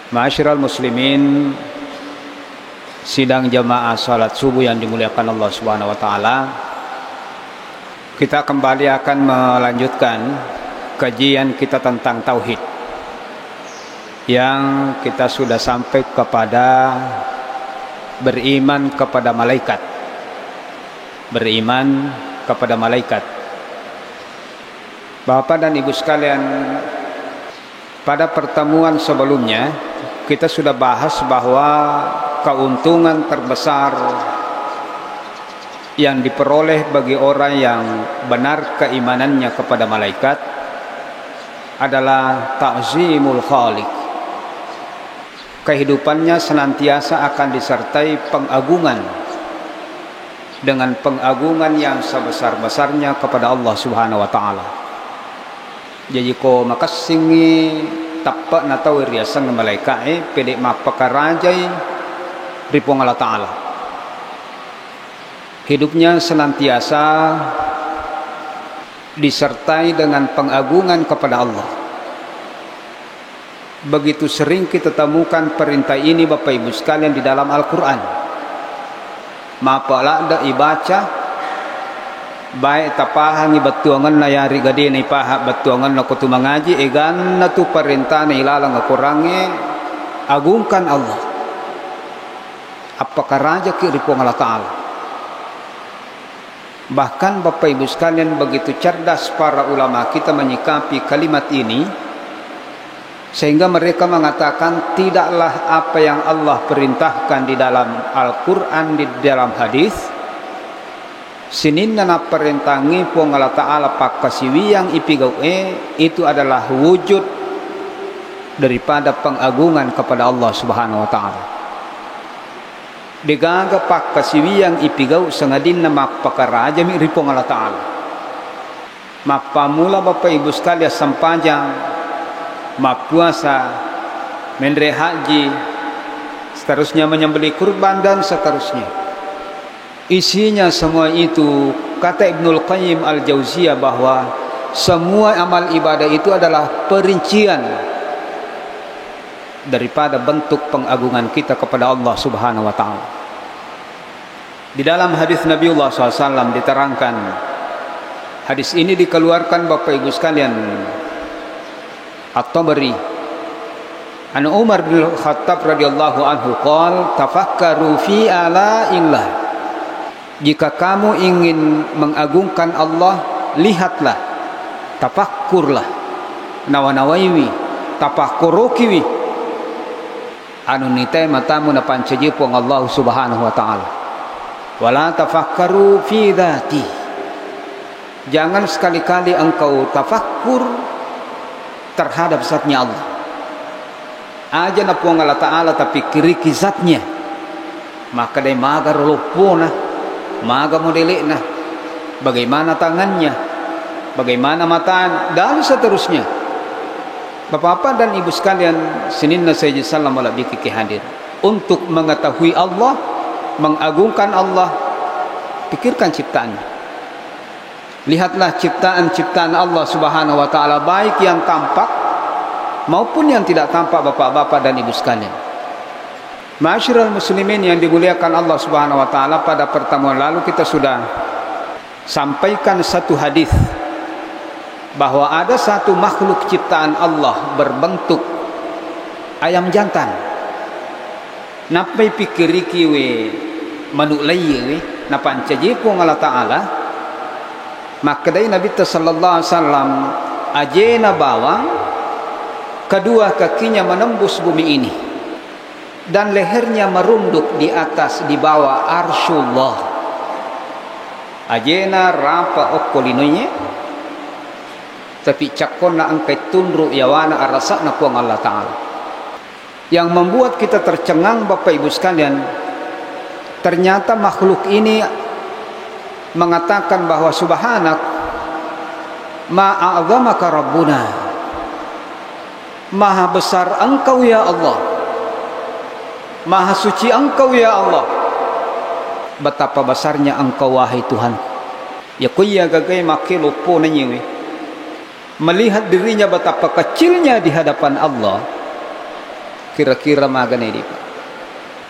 Ma'asyiral muslimin, sidang jamaah salat subuh yang dimuliakan Allah Subhanahu wa taala. Kita kembali akan melanjutkan kajian kita tentang tauhid. Yang kita sudah sampai kepada beriman kepada malaikat. Beriman kepada malaikat. Bapak dan Ibu sekalian, pada pertemuan sebelumnya kita sudah bahas bahwa keuntungan terbesar yang diperoleh bagi orang yang benar keimanannya kepada malaikat adalah ta'zimul khaliq. Kehidupannya senantiasa akan disertai pengagungan, dengan pengagungan yang sebesar-besarnya kepada Allah Subhanahu wa taala. Jadi ko makasingi tapak na tawir yasan ng malaikat pwede mapakarajay ripong Allah Ta'ala. Hidupnya senantiasa disertai dengan pengagungan kepada Allah. Begitu sering kita temukan perintah ini Bapak Ibu sekalian di dalam Al-Quran. Mapala da ibaca baik tapahan ni batuangan na yari gadi na ipaha batuangan na kutu mangaji egan na tu perintah na ilalang akurangi agungkan Allah. Apakah raja kiripong Allah Ta'ala. Bahkan Bapak Ibu sekalian, begitu cerdas para ulama kita menyikapi kalimat ini, sehingga mereka mengatakan tidaklah apa yang Allah perintahkan di dalam Al-Quran, di dalam hadis, sininna na perintangi pong Allah Ta'ala pakasiwi yang ipigaw itu adalah wujud daripada pengagungan kepada Allah Subhanahu wa Ta'ala. Digaga pakasiwi yang ipigaw sangadin na mapakaraja mi ripong Allah Ta'ala. Mapamula Bapak Ibu sekalian sampajang mapuasa, mendre haji, seterusnya menyembelih kurban dan seterusnya. Isinya semua itu, kata Ibnul Qayyim Al-Jauziyah, bahwa semua amal ibadah itu adalah perincian daripada bentuk pengagungan kita kepada Allah Subhanahu wa Ta'ala. Di dalam hadis Nabiullah SAW diterangkan, hadis ini dikeluarkan Bapak Ibu sekalian At-Tabari, an Umar bin Khattab radhiyallahu anhu qala tafakkaru fi ala'illah. Jika kamu ingin mengagungkan Allah, lihatlah, tafakkurlah, nawanawaiwi, tafakkurukiwi, anu nite matamu na pancajipong Allah Subhanahu wa Ta'ala. Wala tafakkaru fi dhati. Jangan sekali-kali engkau tafakkur terhadap zatnya Allah. Aja na po Allah Ta'ala tapi kiriki zatnya, maka day maga rolopona, maga modeli na, bagaimana tangannya, bagaimana mata, dan seterusnya. Bapak-bapak dan ibu sekalian, sininna saja salam wala bikiki hadir. Untuk mengetahui Allah, mengagungkan Allah, pikirkan ciptaannya. Lihatlah ciptaan-ciptaan Allah Subhanahu wa Ta'ala, baik yang tampak maupun yang tidak tampak Bapak-bapak dan Ibu sekalian. Ma'asyiral muslimin yang dimuliakan Allah Subhanahu wa Ta'ala, pada pertemuan lalu kita sudah sampaikan satu hadis bahwa ada satu makhluk ciptaan Allah berbentuk ayam jantan. Napai pikiriki we manulai we napancajipong Allah Ta'ala. Maka dari Nabi sallallahu alaihi wasallam ajena bawang, kedua kakinya menembus bumi ini dan lehernya merunduk di atas, di bawah arsyullah. Ajena rapa okkolinonya tapi cakonna angkai tunru yawana arasakna puang Allah Ta'ala. Yang membuat kita tercengang Bapak Ibu sekalian, ternyata makhluk ini mengatakan bahwa subhanak ma'a'zamaka rabbuna, maha besar engkau ya Allah, maha suci engkau ya Allah. betapa besarnya Engkau wahai Tuhanku. Ya kuya gagai makin lupa nanya melihat dirinya betapa kecilnya di hadapan Allah. Kira-kira magana ini Pak.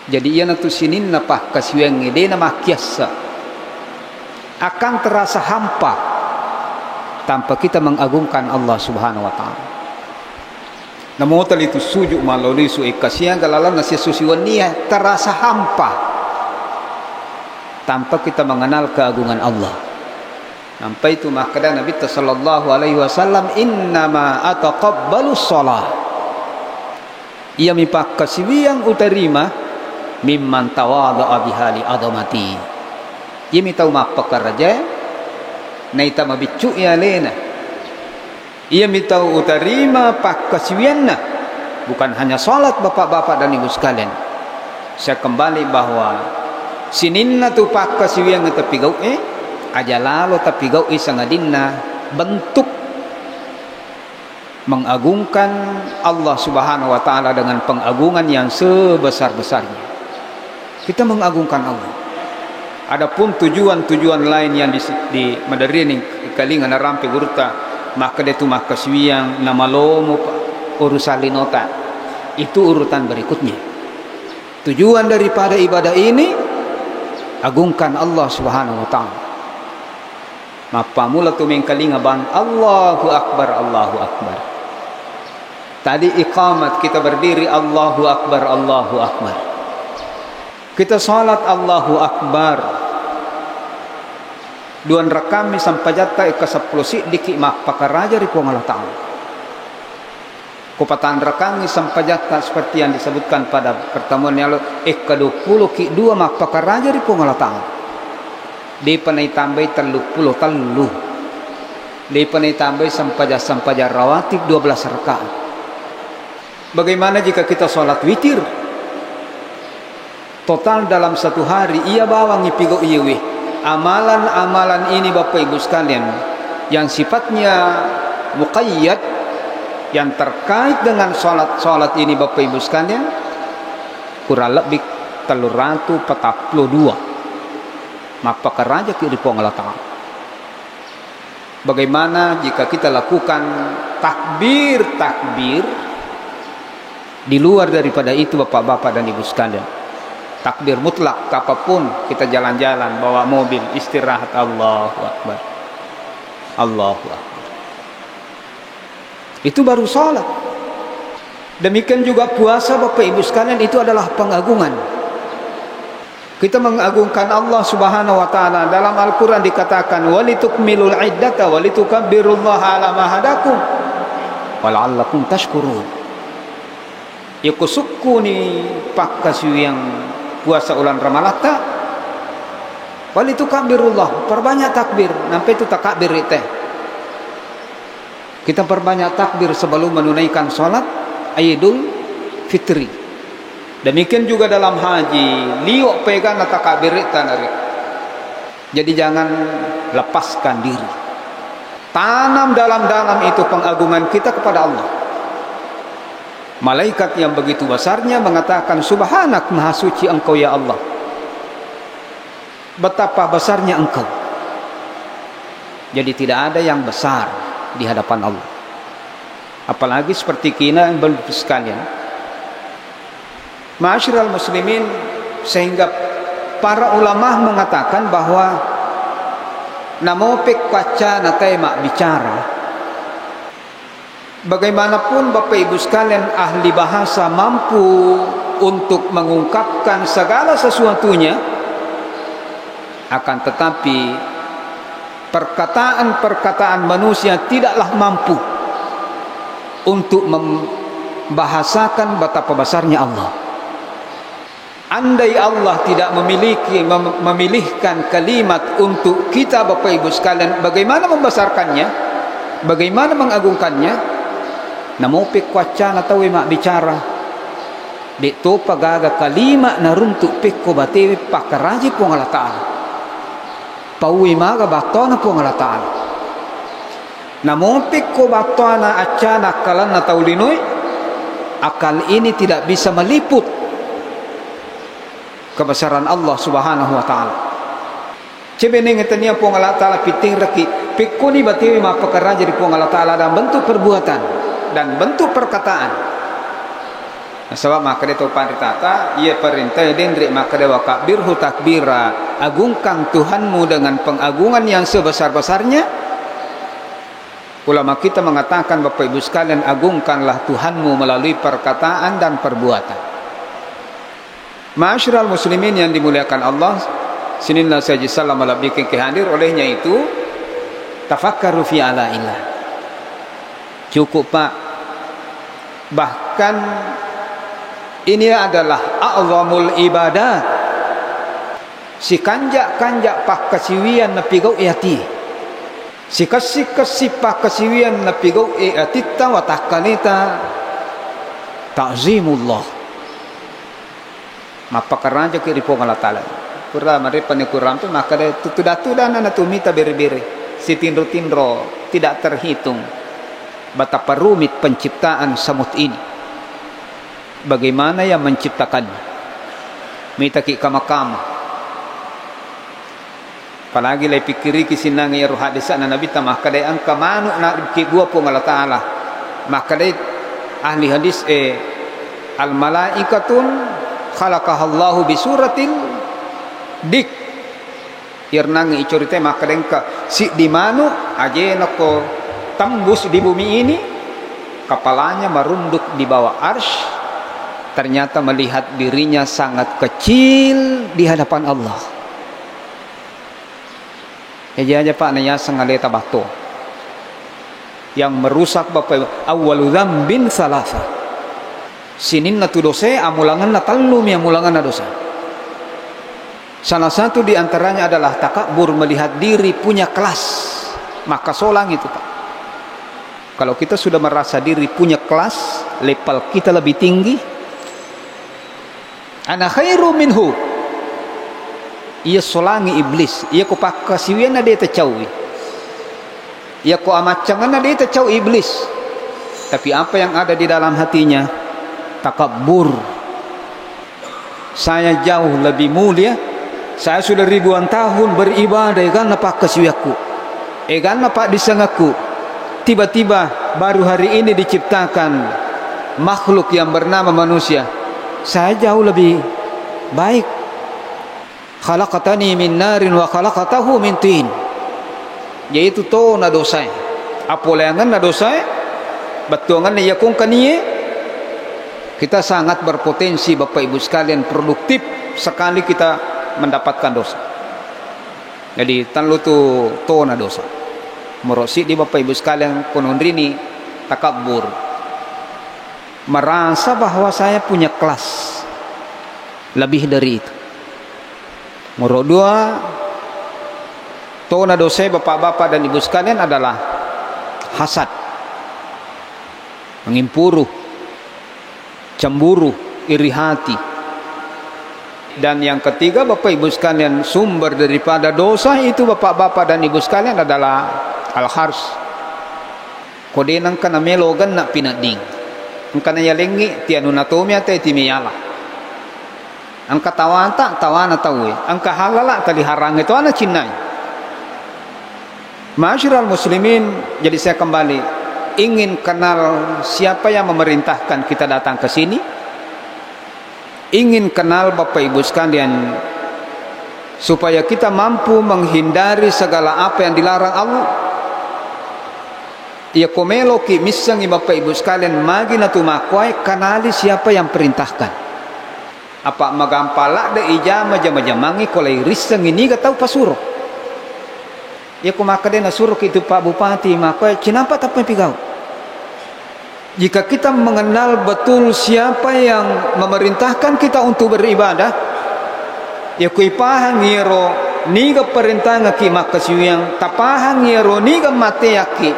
Jadi ia natu sinin napah kasiweng ide nama kiasa akan terasa hampa tanpa kita mengagungkan Allah Subhanahu wa taala. Namo tali itu sujuk maloli su ikasian kalalan nasi susiwania terasa hampa tanpa kita mengenal keagungan Allah. Sampai itu makada Nabi sallallahu alaihi wasallam innama ataqabbalu shalah. Ia mipak kasiwiang utarima mimman tawadha bihali adamati. Ia mitau mapak raja naita mabicu ya lena. Ia mitau utarima pak kasiwianna bukan hanya salat bapak-bapak dan ibu sekalian. Saya kembali bahwa sininna tu pak kasiwiang tapi gau aja lalu tapi gau isang adinna bentuk mengagungkan Allah Subhanahu wa taala dengan pengagungan yang sebesar-besarnya. Kita mengagungkan Allah. Adapun tujuan-tujuan lain yang di madarini kalingan rampe guruta maka dia tu maka siang nama lomo urusan linota itu urutan berikutnya. Tujuan daripada ibadah ini agungkan Allah Subhanahu wa taala. Mapa mula tu mengkalinga ban Allahu Akbar, Allahu Akbar. Tadi iqamat kita berdiri Allahu Akbar, Allahu Akbar. Kita salat Allahu Akbar. Duan rakami sampai jata ika 10 diki mak pakaraja ri Allah taala. Kupatan rakami sampai jata seperti yang disebutkan pada pertemuan yang lalu ika 20 ki 2 mak pakaraja ri Allah taala. Di panai tambah 30 talu. Di panai tambah sampai rawatib 12 rakaat. Bagaimana jika kita sholat witir? Total dalam satu hari ia bawa ngipigo iwi. Amalan-amalan ini Bapak Ibu sekalian yang sifatnya muqayyad yang terkait dengan sholat ini Bapak Ibu sekalian kurang lebih 342. Maka keraja kiri Allah taala. Bagaimana jika kita lakukan takbir di luar daripada itu bapak-bapak dan ibu sekalian? Takbir mutlak apapun kita jalan-jalan bawa mobil istirahat Allahu Akbar. Allahu Akbar. Itu baru salat. Demikian juga puasa Bapak Ibu sekalian itu adalah pengagungan. Kita mengagungkan Allah Subhanahu wa taala. Dalam Al-Qur'an dikatakan walitukmilul iddata walitukabbirullaha ala ma hadakum wala'allakum tashkurun. Ya kusukku ni pakkasu yang puasa ulan Ramalata walitukabbirullah, perbanyak takbir sampai itu takbir teh. Kita perbanyak takbir sebelum menunaikan salat Idul Fitri. Demikian juga dalam haji, liok pegang takbir tanari. Jadi jangan lepaskan diri. Tanam dalam-dalam itu pengagungan kita kepada Allah. Malaikat yang begitu besarnya mengatakan subhanak maha suci engkau ya Allah. Betapa besarnya engkau. Jadi tidak ada yang besar di hadapan Allah. Apalagi seperti kita yang berbahagia sekalian. Ma'asyiral muslimin, sehingga para ulama mengatakan bahwa namopek kaca natema bicara. Bagaimanapun Bapak Ibu sekalian ahli bahasa mampu untuk mengungkapkan segala sesuatunya, akan tetapi perkataan-perkataan manusia tidaklah mampu untuk membahasakan betapa besarnya Allah. Andai Allah tidak memilihkan kalimat untuk kita Bapak Ibu sekalian, bagaimana membesarkannya, bagaimana mengagungkannya? Namopik wacana tahu mak bicara dek to pagaga kalimat naruntuk pekko batewe pakaraji pong Allah Ta'ala pawi maga batona pong Allah Ta'ala. Namopik ko batona acana kalan na taulinoi, akal ini tidak bisa meliput kebesaran Allah Subhanahu wa taala. Cebene ngetenia pong Allah taala pitih reki pikuni batiwi ma perkara jadi pong Allah taala dalam bentuk perbuatan dan bentuk perkataan. Nah, sebab maka dia tahu paritata ia perintah dendrik maka dia wakabirhu takbira, agungkan Tuhanmu dengan pengagungan yang sebesar-besarnya. Ulama kita mengatakan Bapak Ibu sekalian, agungkanlah Tuhanmu melalui perkataan dan perbuatan. Ma'asyiral muslimin yang dimuliakan Allah, sinillah saja salam ala bikin kehadir olehnya itu tafakkaru fi ala'illah. Cukup Pak. Bahkan ini adalah a'zamul ibadat. Si kanjak-kanjak pak kasiwian nepi gau iati. Si kasih pak kasiwian nepi gau iatita wa takanita ta'zimullah. Mapa karanja ke ripo Allah taala. Pura mari panikuram tu maka dia tutudah-tudah nana tumita beri-beri. Si tindro-tindro tidak terhitung. Betapa rumit penciptaan semut ini. Bagaimana yang menciptakannya? Mita ki kama-kama. Apalagi lay pikiri kisinang ya ruh hadis na nabi ta maka day ang kamano na ki gua po Allah taala. Maka day ahli hadis al malaikatun khalaqahallahu bi suratil dik. Irnang icorite maka day ka si di mano aje nako tembus di bumi ini, kepalanya merunduk di bawah arsy. Ternyata melihat dirinya sangat kecil di hadapan Allah. Aja Pak nanya sengaleta batu yang merusak Bapak Ibu. Awwalu dzambin salasa. Sinin natu dosa amulangan na tallum ya mulangan na dosa. Salah satu di antaranya adalah takabur, melihat diri punya kelas. Maka solang itu Pak. Kalau kita sudah merasa diri punya kelas, level kita lebih tinggi, ana khairu minhu, ia solangi iblis, ia ko pakasiwian na dia tercaui, ia ko amacangan na dia tercaui iblis. Tapi apa yang ada di dalam hatinya? Takabur. Saya jauh lebih mulia, saya sudah ribuan tahun beribadah, egan apa kasiwiaku, egan apa disangaku. Tiba-tiba baru hari ini diciptakan makhluk yang bernama manusia. Saya jauh lebih baik. Khalaqatani min narin wa khalaqatahu min tin. Yaitu to na dosa. Apolangan na dosa. Betuangan na yakung kaniye. Kita sangat berpotensi Bapak Ibu sekalian produktif sekali kita mendapatkan dosa. Jadi tanlu to na dosa. Merosi di Bapak Ibu sekalian konondrini takabur. Merasa bahwa saya punya kelas lebih dari itu. Nomor dua, tona dosa bapak-bapak dan ibu sekalian adalah hasad, mengimpuru, cemburu, iri hati. Dan yang ketiga Bapak Ibu sekalian, sumber daripada dosa itu bapak-bapak dan ibu sekalian adalah al-hars. Kodenang kana melogan na pinading. Angka na yalengi ti anu natomia te ti miyala. Angka tawanta tawana tawe. Angka halala tali harang itu ana cinai. Ma'asyiral muslimin, jadi saya kembali ingin kenal siapa yang memerintahkan kita datang ke sini. Ingin kenal Bapak Ibu sekalian supaya kita mampu menghindari segala apa yang dilarang Allah. Ia komelo ki misangi Bapak Ibu sekalian magi natu makwai kanali siapa yang perintahkan. Apa magampala de ijama jama-jamangi kolai risang ini gak tahu pasuro. Ia kumaka de nasuro itu Pak Bupati makwai kenapa tak pigau. Jika kita mengenal betul siapa yang memerintahkan kita untuk beribadah, ya kuipahang ngiro niga perintah ngaki makasiyang tapahang ngiro niga mate yaki.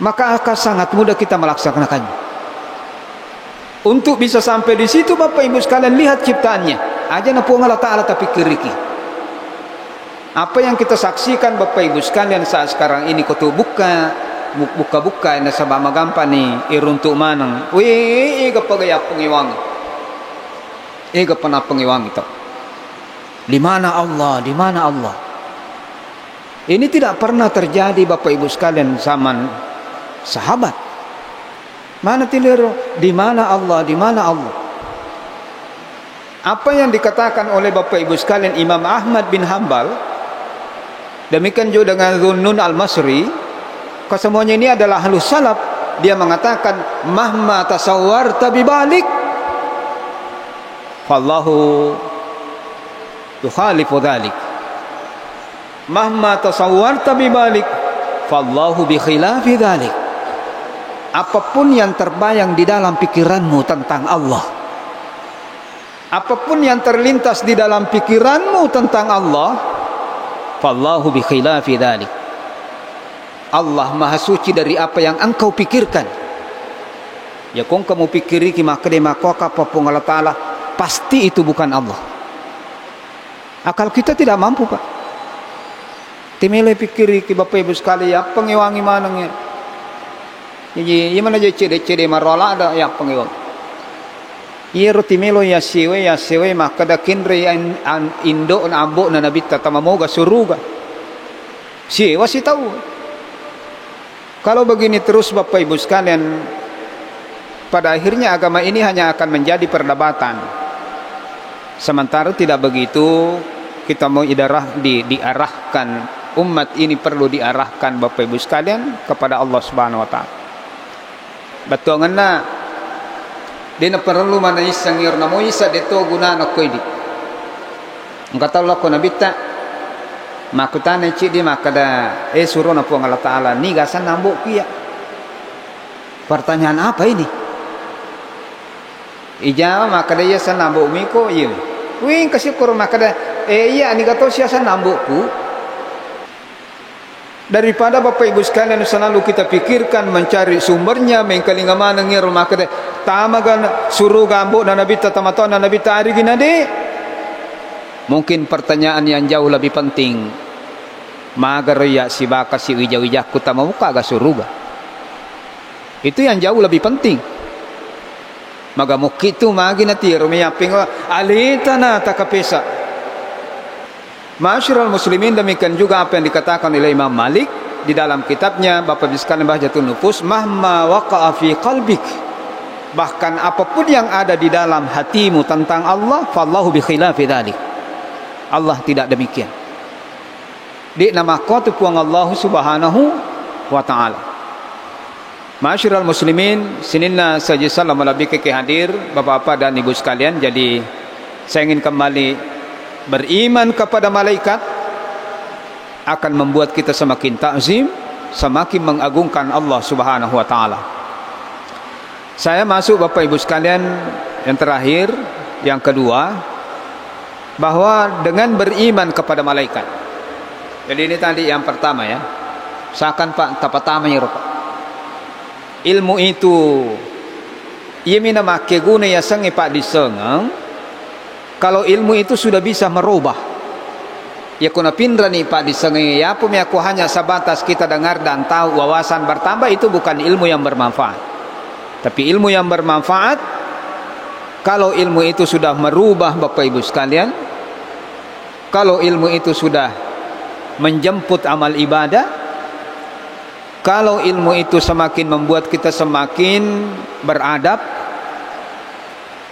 Maka akan sangat mudah kita melaksanakannya. Untuk bisa sampai di situ Bapak Ibu sekalian lihat ciptaannya. Aja napuang Allah Ta'ala tapi kiriki. Apa yang kita saksikan Bapak Ibu sekalian saat sekarang ini kau buka na sa magampa ni iruntuk manang. Wih, kapagaya pengiwang. ega pernah pengiwang itu. Di mana Allah? Di mana Allah? Ini tidak pernah terjadi Bapak Ibu sekalian zaman sahabat. Mana tilir? Di mana Allah? Di mana Allah? Apa yang dikatakan oleh Bapak Ibu sekalian Imam Ahmad bin Hanbal, demikian juga dengan Dhunnun al-Masri, kesemuanya ini adalah ahlus salaf. Dia mengatakan mahma tasawwarta bibalik fallahu yukhalifu dhalik. Mahma tasawwarta bibalik fallahu bi khilafi dhalik. Apapun yang terbayang di dalam pikiranmu tentang Allah, apapun yang terlintas di dalam pikiranmu tentang Allah, fallahu bi khilafi dhalik. Allah maha suci dari apa yang engkau pikirkan. Ya kong kamu pikiri ki maka de makoka popong Allah Ta'ala, pasti itu bukan Allah. Akal kita tidak mampu, Pak. Timele pikiri ki Bapak Ibu sekali, ya pengewangi manangnya. Jadi mana je cede marola ada ya pengewangi. Iya roti melo ya sewe maka da kinre an indo na ambo na nabita tamamoga suruga. Sewa si tahu. Kalau begini terus Bapak Ibu sekalian, pada akhirnya agama ini hanya akan menjadi perdebatan. Sementara tidak begitu, kita mau diarahkan, umat ini perlu diarahkan Bapak Ibu sekalian kepada Allah Subhanahu wa taala. Betul ngana dina perlu mana isangir namo isa deto guna na koidi. Ngata Allah ko nabita makutane ci di makada suruh na po ng Allah Ta'ala ni gasan nambok kiya. Pertanyaan apa ini? Ijama makada ya san nambok miko iya. Wing kasi kuro makada iya ni gato siya san nambokku. Daripada Bapak Ibu sekalian selalu kita pikirkan mencari sumbernya, mengkalingaman ngir makada tamagan suruh gambok na nabita tamaton na nabita ari ginade. Mungkin pertanyaan yang jauh lebih penting, magaraya si baka si wijah-wijah ku tamamuka ga suruga. Itu yang jauh lebih penting. Magamuk itu magi na tiro miyaping alita na takapesa. Ma'asyiral muslimin, demikian juga apa yang dikatakan oleh Imam Malik di dalam kitabnya Bapak sekalian Bahjatun Nufus, mahma waqa'a fi qalbik, bahkan apapun yang ada di dalam hatimu tentang Allah, fallahu bi khilafi dzalik. Allah tidak demikian. Di nama qatu puang Allah Subhanahu wa taala. Ma'asyiral muslimin, sininna saja salam lebih ke hadir Bapak-bapak dan Ibu sekalian. Jadi saya ingin kembali beriman kepada malaikat akan membuat kita semakin takzim, semakin mengagungkan Allah Subhanahu wa taala. Saya masuk Bapak Ibu sekalian yang terakhir, yang kedua, bahwa dengan beriman kepada malaikat. Jadi ini tadi yang pertama ya. Seakan Pak tapatamanya Pak. Ilmu itu yemina make guna ya sange Pak disengang. Kalau ilmu itu sudah bisa merubah, ya kuna pindra nih Pak disengai, ya pun aku hanya sebatas kita dengar dan tahu, wawasan bertambah, itu bukan ilmu yang bermanfaat. Tapi ilmu yang bermanfaat, kalau ilmu itu sudah merubah Bapak Ibu sekalian, kalau ilmu itu sudah menjemput amal ibadah, kalau ilmu itu semakin membuat kita semakin beradab,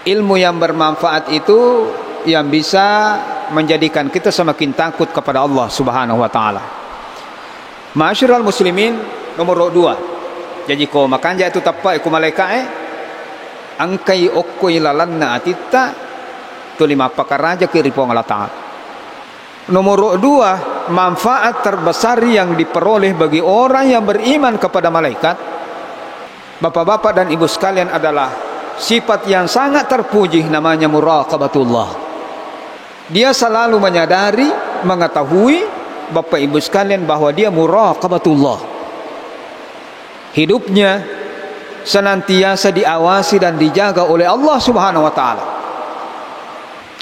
ilmu yang bermanfaat itu yang bisa menjadikan kita semakin takut kepada Allah Subhanahu wa taala. Ma'asyiral muslimin, nomor 2. Jadi ko makanja itu tapai ku malaikat angkai okkoi lalanna atitta tu 5 pakaraja kiri po Allah taala. Nomor 2, manfaat terbesar yang diperoleh bagi orang yang beriman kepada malaikat, Bapak-bapak dan Ibu sekalian, adalah sifat yang sangat terpuji, namanya muraqabatullah. Dia selalu menyadari, mengetahui Bapak Ibu sekalian bahwa dia muraqabatullah. Hidupnya senantiasa diawasi dan dijaga oleh Allah Subhanahu wa taala.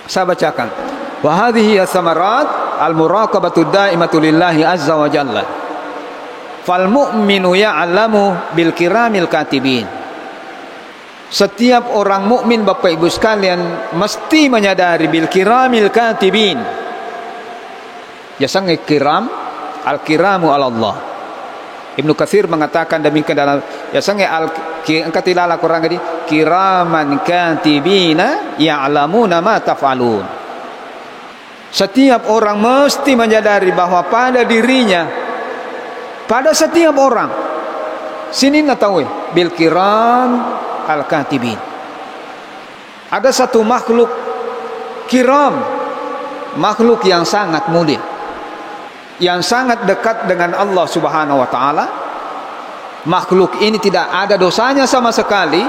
Saya bacakan. Wa hadhihi samarat al-muraqabatu daimatu lillahi azza wa jalla. Fal mu'minu ya'lamu bil kiramil katibin. Setiap orang mukmin Bapak Ibu sekalian mesti menyadari bil kiramil katibin. Ya sange kiram, al kiramu ala Allah. Ibnu Katsir mengatakan demikian dalam ya sange al angkatilala Quran tadi kiraman katibina ya'lamuna ma taf'alun. Setiap orang mesti menyadari bahwa pada dirinya, pada setiap orang sini natawe bil kiram al-katibin. Ada satu makhluk kiram, makhluk yang sangat mulia, yang sangat dekat dengan Allah Subhanahu wa taala. Makhluk ini tidak ada dosanya sama sekali.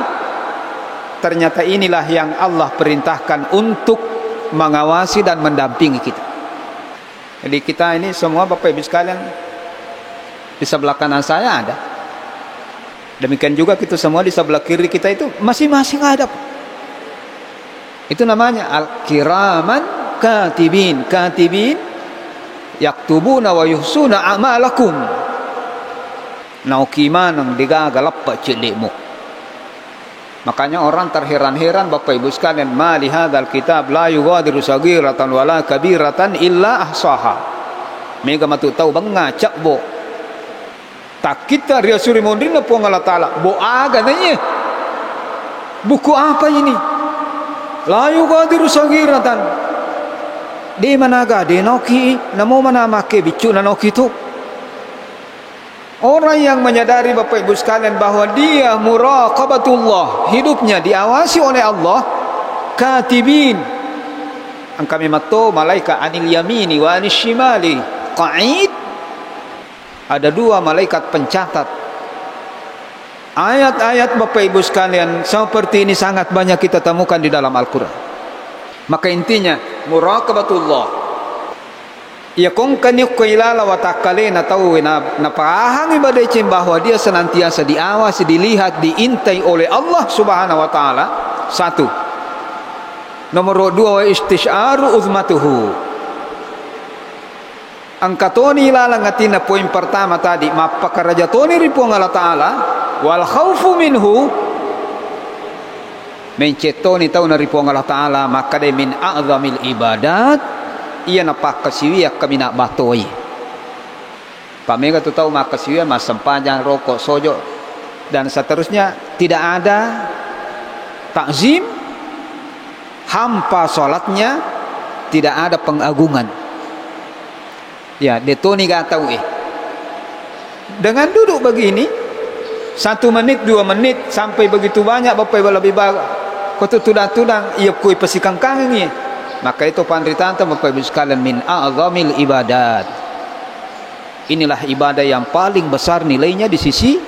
Ternyata inilah yang Allah perintahkan untuk mengawasi dan mendampingi kita. Jadi kita ini semua Bapak Ibu sekalian, di sebelah kanan saya ada. Demikian juga kita semua di sebelah kiri kita itu masing-masing ada. Itu namanya al-kiraman katibin. Katibin yaktubuna wa yuhsuna a'malakum. Naukimanang digagalap cilikmu. Makanya orang terheran-heran Bapak Ibu sekalian, ma li hadzal kitab la yughadiru saghiratan wala kabiratan illa ahsaha. Mega matu tahu bangacak bo. Tak kita ria suri mondrina po Allah taala bo aga nanya. Buku apa ini? La yughadiru saghiratan. Di managa de noki namo mana make bicu nanoki tu. Orang yang menyadari Bapak Ibu sekalian bahwa dia muraqabatullah, hidupnya diawasi oleh Allah, katibin. Kami mato malaikat anil yamini wa anil shimali qa'id. Ada dua malaikat pencatat. Ayat-ayat Bapak Ibu sekalian seperti ini sangat banyak kita temukan di dalam Al-Quran. Maka intinya muraqabatullah. Ya kung kanyuk kailala watakale na tahu na pahang ibadah bahwa dia senantiasa diawasi, dilihat, diintai oleh Allah Subhanahu wa taala. Satu. Nomor dua, istisyaru uzmatuhu. Angkatoni ilalang atina poin pertama tadi, mapakarajatoni ripo Allah taala wal khaufu minhu. Mencetoni tahu na ripo Allah taala maka de min a'zamil ibadat. Ia napak kasiwiak kami nak batoi. Pamega tu tahu mak kasiwiak mas sempajang rokok sojo dan seterusnya, tidak ada takzim, hampa solatnya, tidak ada pengagungan. Ya, detoni gak tahu dengan duduk begini 1 menit 2 menit sampai begitu banyak Bapak Ibu lebih bagus. Kau tudang-tudang ia kui pesikang kangen. Maka itu pandritanta Bapak Ibu sekalian min a'zamil ibadat. Inilah ibadah yang paling besar nilainya di sisi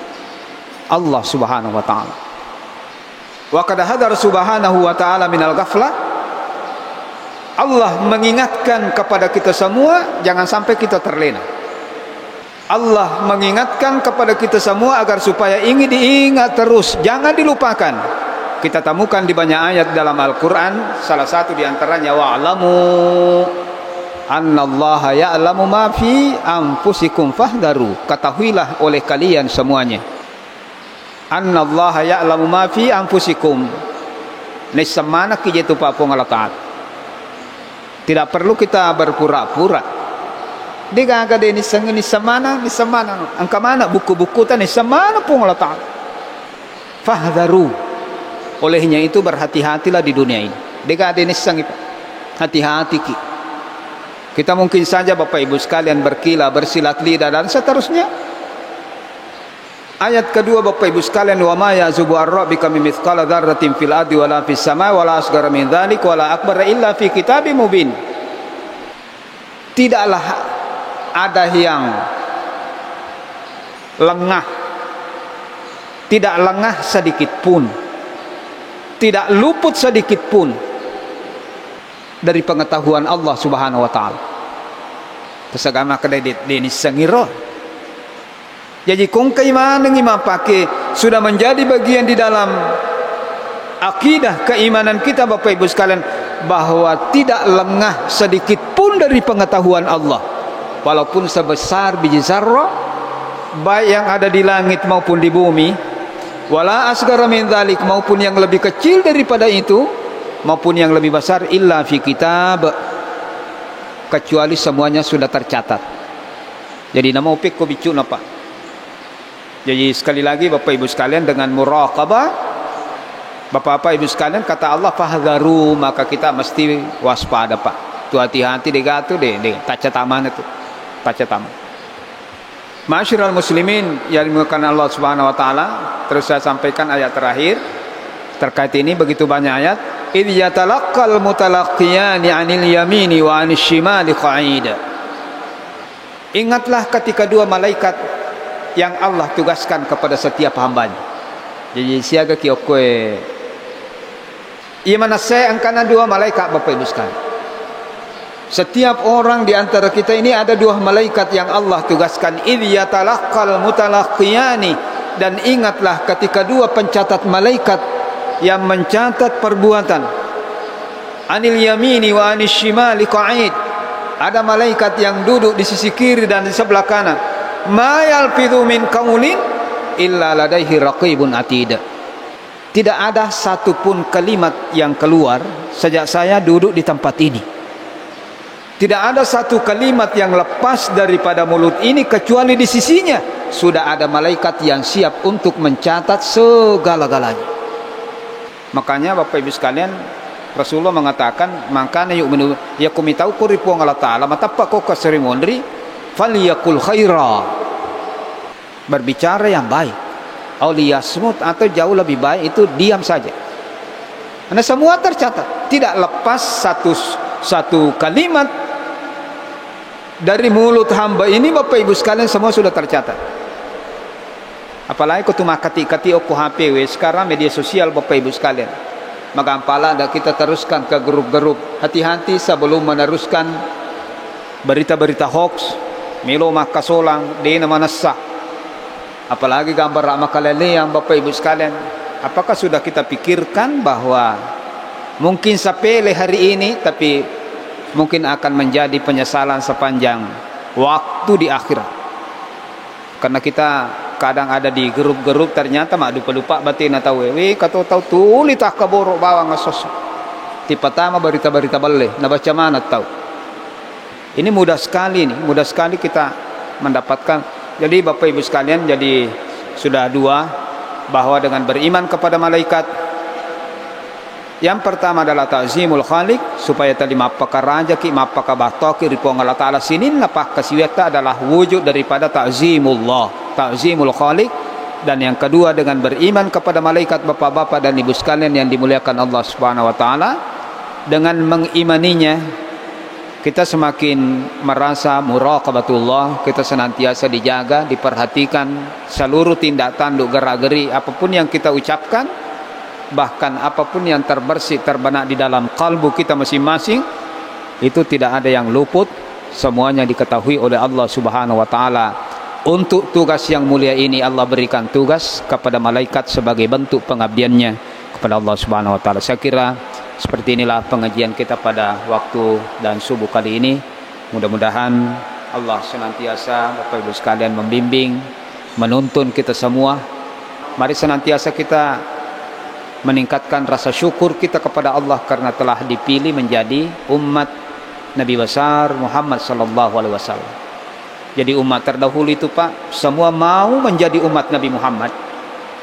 Allah Subhanahu wa taala. Wa qad hadar subhanahu wa taala minal ghaflah. Allah mengingatkan kepada kita semua jangan sampai kita terlena. Allah mengingatkan kepada kita semua agar supaya ingin diingat terus, jangan dilupakan. Kita temukan di banyak ayat dalam Al-Quran. Salah satu di antaranya wa'lamu annallaha ya'lamu ma fi anfusikum fahdharu. Ketahuilah oleh kalian semuanya, annallaha ya'lamu ma fi anfusikum. Nisamana kijitu papong Allah Ta'ala. Tidak perlu kita berpura-pura. Digaga de nisamana angka mana buku-buku tan nisamana pong Allah Ta'ala. Fahdharu. Olehnya itu berhati-hatilah di dunia ini. Hati-hati kita mungkin saja Bapak Ibu sekalian berkilah, bersilat lidah dan seterusnya. Ayat kedua Bapak Ibu sekalian, wa ma yazubu ar-rabbika min mithqala dzarratin fil ardi wala fis samai wala asghara min dzalik wala akbara illa fi kitabim mubin. Tidaklah ada yang lengah, tidak lengah sedikit pun, tidak luput sedikit pun dari pengetahuan Allah Subhanahu wa taala. Kesagama kedai deni sengiro. Jadi kung keimanan imam pakai sudah menjadi bagian di dalam akidah keimanan kita Bapak Ibu sekalian bahwa tidak lengah sedikit pun dari pengetahuan Allah. Walaupun sebesar biji zarrah baik yang ada di langit maupun di bumi, wala asghara min dzalik, maupun yang lebih kecil daripada itu maupun yang lebih besar, illa fi kitab, kecuali semuanya sudah tercatat. Jadi nama upik ko bicu napa. Jadi sekali lagi Bapak Ibu sekalian, dengan muraqabah, Bapak-bapak Ibu sekalian, kata Allah fahdharu, maka kita mesti waspada Pak. Tu hati-hati degatu deh taca taman itu. Taca taman. Ma'asyiral muslimin yang dimuliakan Allah Subhanahu wa taala, terus saya sampaikan ayat terakhir terkait ini. Begitu banyak ayat. Idh yatalaqqal mutalaqqiyani 'anil yamini wa 'anil shimali qa'id. Ingatlah ketika dua malaikat yang Allah tugaskan kepada setiap hambanya. Jadi siaga kiokoe ia mana saya angkana dua malaikat Bapak Ibu sekalian. Setiap orang di antara kita ini ada dua malaikat yang Allah tugaskan. Idh yatalaqqal mutalaqqiyani, dan ingatlah ketika dua pencatat malaikat yang mencatat perbuatan, anil yamini wa anil shimali qa'id, ada malaikat yang duduk di sisi kiri dan di sebelah kanan. Ma yalfidhu min qaulin illa ladaihi raqibun atid. Tidak ada satupun kalimat yang keluar sejak saya duduk di tempat ini. Tidak ada satu kalimat yang lepas daripada mulut ini kecuali di sisinya sudah ada malaikat yang siap untuk mencatat segala-galanya. Makanya Bapak Ibu sekalian, Rasulullah mengatakan, "Mangkana yu'minu yakumitau kuripu Allah Ta'ala matappa kau kaserimondri falyakul khaira." Berbicara yang baik. Auliyasmut, atau jauh lebih baik itu diam saja. Karena semua tercatat, tidak lepas satu kalimat dari mulut hamba ini Bapak Ibu sekalian, semua sudah tercatat. Apalagi kutuma kati-kati oku HP sekarang media sosial Bapak Ibu sekalian. Maka apalah dah kita teruskan ke grup-grup. Hati-hati sebelum meneruskan berita-berita hoax, milo maka solang, dina manasa. Apalagi gambar rak makalele yang Bapak Ibu sekalian. Apakah sudah kita pikirkan bahwa mungkin sepele hari ini, tapi mungkin akan menjadi penyesalan sepanjang waktu di akhirat. Karena kita kadang ada di grup-grup, ternyata mak lupa batin atau wewe kata tahu tuli tak kaborok bawang ngasos. Ti pertama berita-berita balik, na baca mana tahu. Ini mudah sekali nih, mudah sekali kita mendapatkan. Jadi Bapak Ibu sekalian, jadi sudah dua, bahwa dengan beriman kepada malaikat, yang pertama adalah ta'zimul khaliq, supaya tadi mapaka raja ki mapaka batoki ripong Allah Ta'ala sinin lapah kasiweta adalah wujud daripada ta'zimullah, ta'zimul khaliq. Dan yang kedua dengan beriman kepada malaikat, bapak-bapak dan ibu sekalian yang dimuliakan Allah Subhanahu wa taala, dengan mengimaninya kita semakin merasa muraqabatullah, kita senantiasa dijaga, diperhatikan seluruh tindak tanduk gerak-geri apapun yang kita ucapkan, bahkan apapun yang terbersih terbenak di dalam kalbu kita masing-masing, itu tidak ada yang luput, semuanya diketahui oleh Allah Subhanahu wa taala. Untuk tugas yang mulia ini Allah berikan tugas kepada malaikat sebagai bentuk pengabdiannya kepada Allah Subhanahu wa taala. Saya kira seperti inilah pengajian kita pada waktu dan subuh kali ini. Mudah-mudahan Allah senantiasa Bapak Ibu sekalian membimbing, menuntun kita semua. Mari senantiasa kita meningkatkan rasa syukur kita kepada Allah karena telah dipilih menjadi umat Nabi besar Muhammad sallallahu alaihi wasallam. Jadi umat terdahulu itu Pak, semua mau menjadi umat Nabi Muhammad.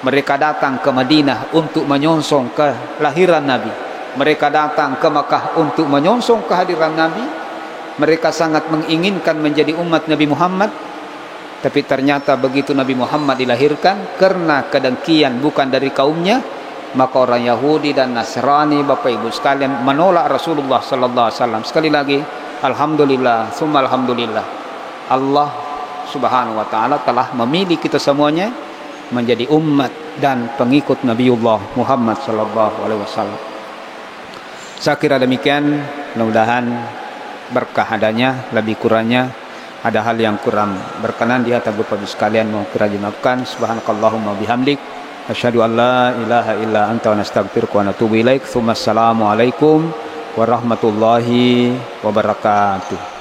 Mereka datang ke Madinah untuk menyongsong kelahiran Nabi. Mereka datang ke Makkah untuk menyongsong kehadiran Nabi. Mereka sangat menginginkan menjadi umat Nabi Muhammad. Tapi ternyata begitu Nabi Muhammad dilahirkan, karena kedengkian bukan dari kaumnya, maka orang Yahudi dan Nasrani Bapak Ibu sekalian menolak Rasulullah sallallahu alaihi wasallam. Sekali lagi, alhamdulillah, summa alhamdulillah. Allah Subhanahu wa taala telah memilih kita semuanya menjadi umat dan pengikut Nabiullah Muhammad sallallahu alaihi wasallam. Saya kira demikian, mudah-mudahan berkah adanya, lebih kurangnya ada hal yang kurang berkenan di hati Bapak Ibu sekalian mau kira dimaafkan. Subhanakallahumma bihamdik, asyhadu an la ilaha illa anta wa nastaghfiruka wa natubu ilaik. Assalamualaikum warahmatullahi wabarakatuh.